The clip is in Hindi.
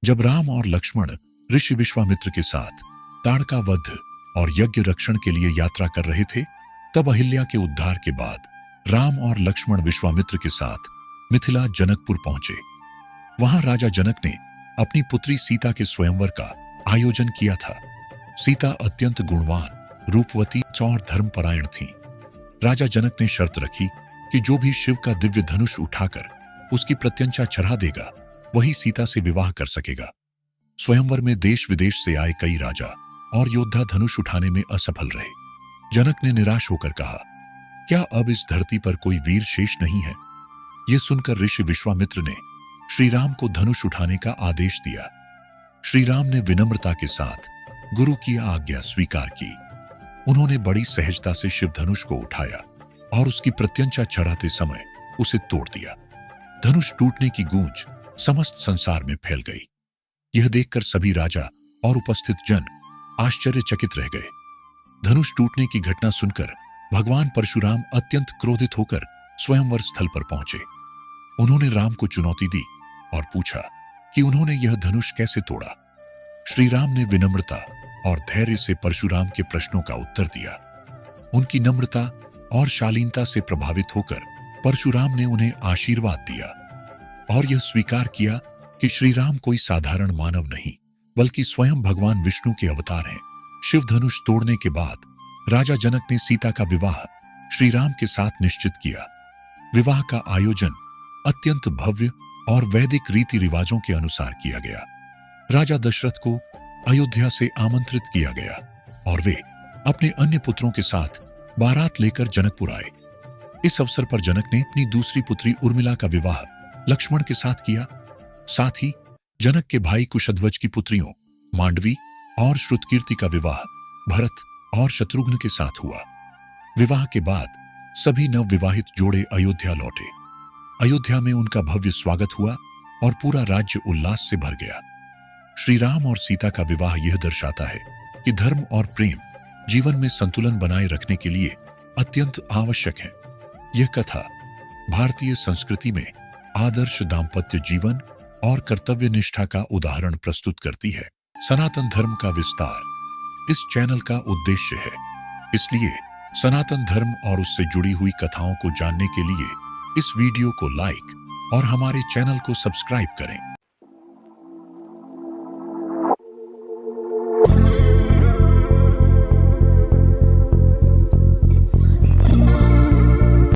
जब राम और लक्ष्मण ऋषि विश्वामित्र के साथ ताड़का वध और यज्ञ रक्षण के लिए यात्रा कर रहे थे, तब अहिल्या के उद्धार के बाद राम और लक्ष्मण विश्वामित्र के साथ मिथिला जनकपुर पहुंचे। वहां राजा जनक ने अपनी पुत्री सीता के स्वयंवर का आयोजन किया था। सीता अत्यंत गुणवान, रूपवती और धर्मपरायण थी। राजा जनक ने शर्त रखी कि जो भी शिव का दिव्य धनुष उठाकर उसकी प्रत्यंचा चढ़ा देगा, वही सीता से विवाह कर सकेगा। स्वयंवर में देश विदेश से आए कई राजा और योद्धा धनुष उठाने में असफल रहे। जनक ने निराश होकर कहा, क्या अब इस धरती पर कोई वीर शेष नहीं है? यह सुनकर ऋषि विश्वामित्र ने श्री राम को धनुष उठाने का आदेश दिया। श्री राम ने विनम्रता के साथ गुरु की आज्ञा स्वीकार की। उन्होंने बड़ी सहजता से शिव धनुष को उठाया और उसकी प्रत्यंचा चढ़ाते समय उसे तोड़ दिया। धनुष टूटने की गूंज समस्त संसार में फैल गई। यह देखकर सभी राजा और उपस्थित जन आश्चर्यचकित रह गए। धनुष टूटने की घटना सुनकर भगवान परशुराम अत्यंत क्रोधित होकर स्वयंवर स्थल पर पहुंचे। उन्होंने राम को चुनौती दी और पूछा कि उन्होंने यह धनुष कैसे तोड़ा। श्री राम ने विनम्रता और धैर्य से परशुराम के प्रश्नों का उत्तर दिया। उनकी नम्रता और शालीनता से प्रभावित होकर परशुराम ने उन्हें आशीर्वाद दिया और यह स्वीकार किया कि श्री राम कोई साधारण मानव नहीं, बल्कि स्वयं भगवान विष्णु के अवतार हैं। शिव धनुष तोड़ने के बाद राजा जनक ने सीता का विवाह श्री राम के साथ निश्चित किया। विवाह का आयोजन अत्यंत भव्य और वैदिक रीति रिवाजों के अनुसार किया गया। राजा दशरथ को अयोध्या से आमंत्रित किया गया और वे अपने अन्य पुत्रों के साथ बारात लेकर जनकपुर आए। इस अवसर पर जनक ने अपनी दूसरी पुत्री उर्मिला का विवाह लक्ष्मण के साथ किया। साथ ही जनक के भाई कुशध्वज की पुत्रियों मांडवी और श्रुतकीर्ति का विवाह भरत और शत्रुघ्न के साथ हुआ। विवाह के बाद सभी नवविवाहित जोड़े अयोध्या लौटे। अयोध्या में उनका भव्य स्वागत हुआ और पूरा राज्य उल्लास से भर गया। श्री राम और सीता का विवाह यह दर्शाता है कि धर्म और प्रेम जीवन में संतुलन बनाए रखने के लिए अत्यंत आवश्यक है। यह कथा भारतीय संस्कृति में आदर्श दाम्पत्य जीवन और कर्तव्य निष्ठा का उदाहरण प्रस्तुत करती है। सनातन धर्म का विस्तार इस चैनल का उद्देश्य है, इसलिए सनातन धर्म और उससे जुड़ी हुई कथाओं को जानने के लिए इस वीडियो को लाइक और हमारे चैनल को सब्सक्राइब करें।